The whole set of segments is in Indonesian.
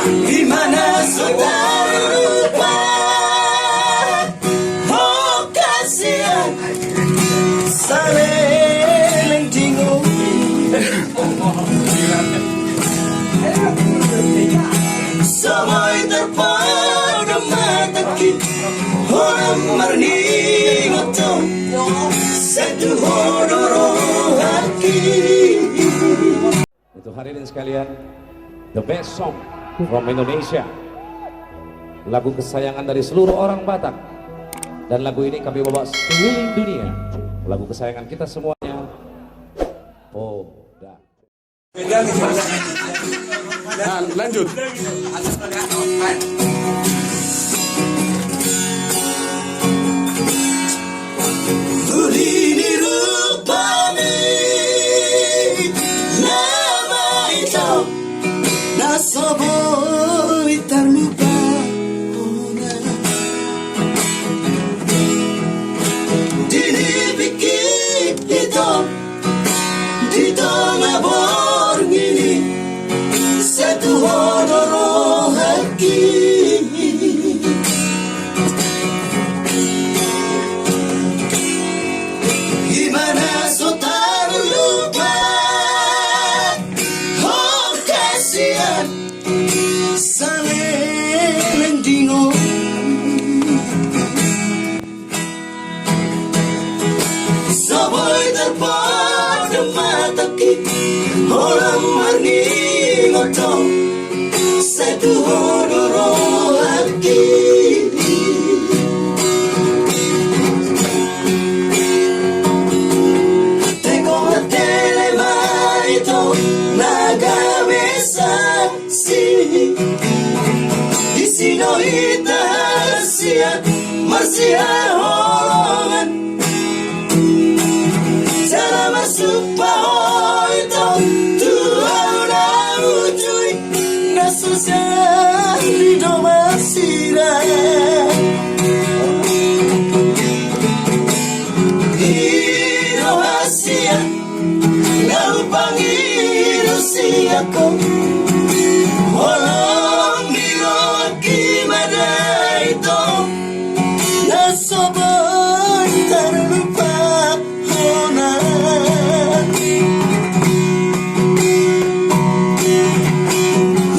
Gimana saudara lupa? Oh kasihan saling bingung. Sampai terpada mata kita orang marni ngotot satu hodoro hati. Untuk hadirin sekalian, the best song from Indonesia, lagu kesayangan dari seluruh orang Batak, dan lagu ini kami bawa keliling dunia, lagu kesayangan kita semuanya. Oh, dah. Nah, lanjut. Ini rupanya nama itu nasoboy terlupa. Dini pikir itu di tengah borng ini satu hodoro hati. Gimana saudara lupa? Oh kasihan saling bingung. Sampai terpada mata kita orang marni ngotot satu hodoro hati. Di sini kita siap masih holongan cara masuk bawah itu Tuhan ujui nasusah di domasira Indonesia nalpangi Rusia kau. Walang diroki madaito nasoboy terlupa hona.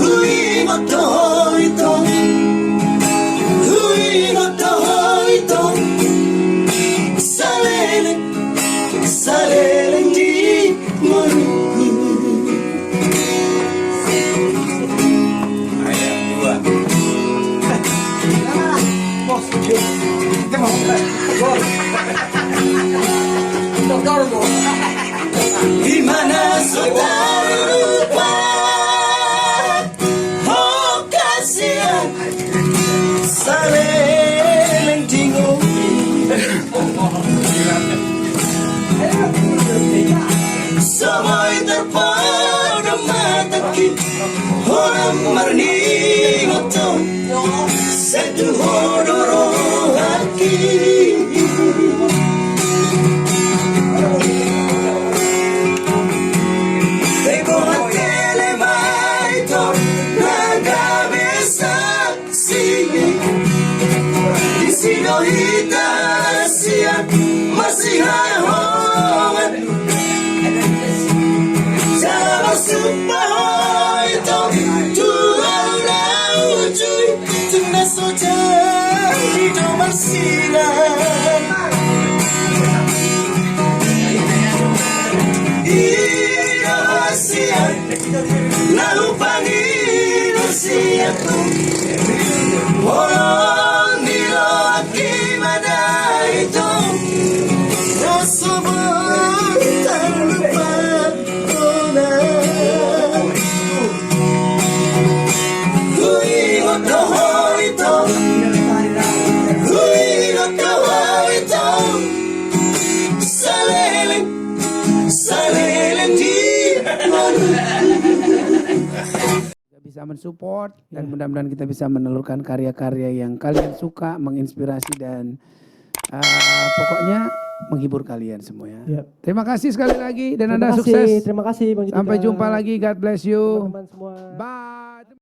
Hui motoito, hui motoito, saleleng di mulu. Gimana saudara lupa? Oh kasihan saling bingung. Sampai terpada mata kita orang marni ngotot satu hodoro hati. Di sini kita siap masih holongan cara masuk bawah itu Tuhan ujui tengah sojan di domarsilan Indonesia lalu pagi Indonesia tuh walang diroki madaito nasoboy terlupa hona. Hui motoito, hui motoito, saleleng di mana. Bisa mensupport dan mudah-mudahan kita bisa menelurkan karya-karya yang kalian suka, menginspirasi dan pokoknya menghibur kalian semua ya. Terima kasih sekali lagi dan Anda sukses. Terima kasih Bang Judika. Sampai jumpa lagi. God bless you. Teman-teman semua. Bye.